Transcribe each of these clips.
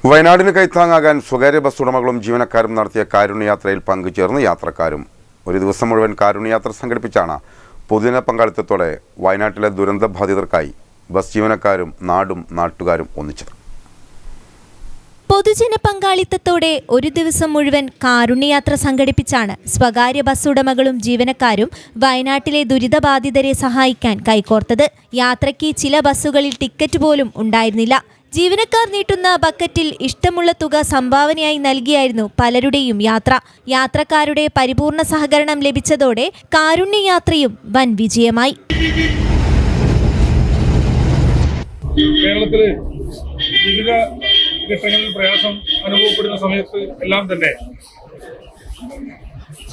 വയനാടിന് കൈത്താങ്ങാകാൻ സ്വകാര്യ ബസ് ഉടമകളും ജീവനക്കാരും നടത്തിയ കാരുണ്യയാത്രയിൽ പങ്കുചേർന്ന് യാത്രക്കാരും ഒരു ദിവസം മുഴുവൻ കാരുണ്യയാത്ര സംഘടിപ്പിച്ചാണ് പൊതുജന പങ്കാളിത്തത്തോടെ വയനാട്ടിലെ ദുരന്തബാധിതർക്കായി ബസ് ജീവനക്കാരും നാടും നാട്ടുകാരും ഒന്നിച്ചത്. പൊതുജന പങ്കാളിത്തത്തോടെ ഒരു ദിവസം മുഴുവൻ കാരുണ്യയാത്ര സംഘടിപ്പിച്ചാണ് സ്വകാര്യ ബസ് ഉടമകളും ജീവനക്കാരും വയനാട്ടിലെ ദുരിതബാധിതരെ സഹായിക്കാൻ കൈകോർത്തത്. യാത്രയ്ക്ക് ചില ബസ്സുകളിൽ ടിക്കറ്റ് പോലും ഉണ്ടായിരുന്നില്ല. ജീവനക്കാർ നീട്ടുന്ന ബക്കറ്റിൽ ഇഷ്ടമുള്ള തുക സംഭാവനയായി നൽകിയായിരുന്നു പലരുടെയും യാത്ര. യാത്രക്കാരുടെ പരിപൂർണ സഹകരണം ലഭിച്ചതോടെ കാരുണ്യയാത്രയും വൻ വിജയമായി. കേരളത്തില് വിവിധ ഘട്ടങ്ങളിൽ പ്രയാസം അനുഭവപ്പെടുന്ന സമയത്ത് എല്ലാം തന്നെ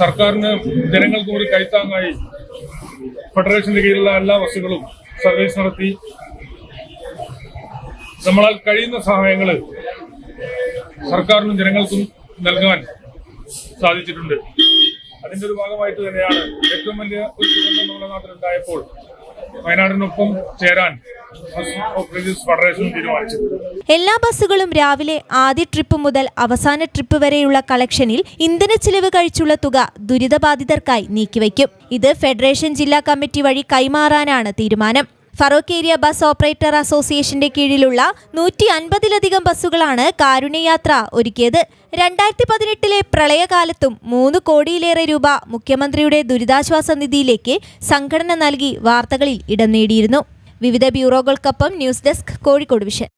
സർക്കാരിന് ജനങ്ങൾക്ക് ഒരു കൈത്താങ്ങായി ഫെഡറേഷന്റെ കീഴിലുള്ള എല്ലാ ബസ്സുകളും സർവീസ് നടത്തി നമ്മളാൽ കഴിയുന്ന സഹായങ്ങൾ സർക്കാരിനും ജനങ്ങൾക്കും നൽകാൻ സാധിച്ചിട്ടുണ്ട്. അതിന്റെ ഒരു ഭാഗമായിട്ട് തന്നെയാണ് ഏറ്റവും വലിയ ഒരു ദുരന്തം നമ്മുടെ നാട്ടിലുണ്ടായപ്പോൾ വയനാടിനൊപ്പം ചേരാൻ ഫെഡറേഷൻ തീരുമാനിച്ചത്. എല്ലാ ബസ്സുകളും രാവിലെ ആദ്യ ട്രിപ്പ് മുതൽ അവസാന ട്രിപ്പ് വരെയുള്ള കളക്ഷനിൽ ഇന്ധന ചിലവ് കഴിച്ചുള്ള തുക ദുരിതബാധിതർക്കായി നീക്കിവയ്ക്കും. ഇത് ഫെഡറേഷൻ ജില്ലാ കമ്മിറ്റി വഴി കൈമാറാനാണ് തീരുമാനം. ഫറോക്ക് ഏരിയ ബസ് ഓപ്പറേറ്റർ അസോസിയേഷന്റെ കീഴിലുള്ള 150ലധികം ബസ്സുകളാണ് കാരുണ്യയാത്ര ഒരുക്കിയത്. 2018 പ്രളയകാലത്തും 3 കോടിയിലേറെ രൂപ മുഖ്യമന്ത്രിയുടെ ദുരിതാശ്വാസ നിധിയിലേക്ക് സംഘടന നൽകി വാർത്തകളിൽ ഇടം നേടിയിരുന്നു. വിവിധ ബ്യൂറോകൾക്കൊപ്പം ന്യൂസ് ഡെസ്ക്, കോഴിക്കോട് വിഷൻ.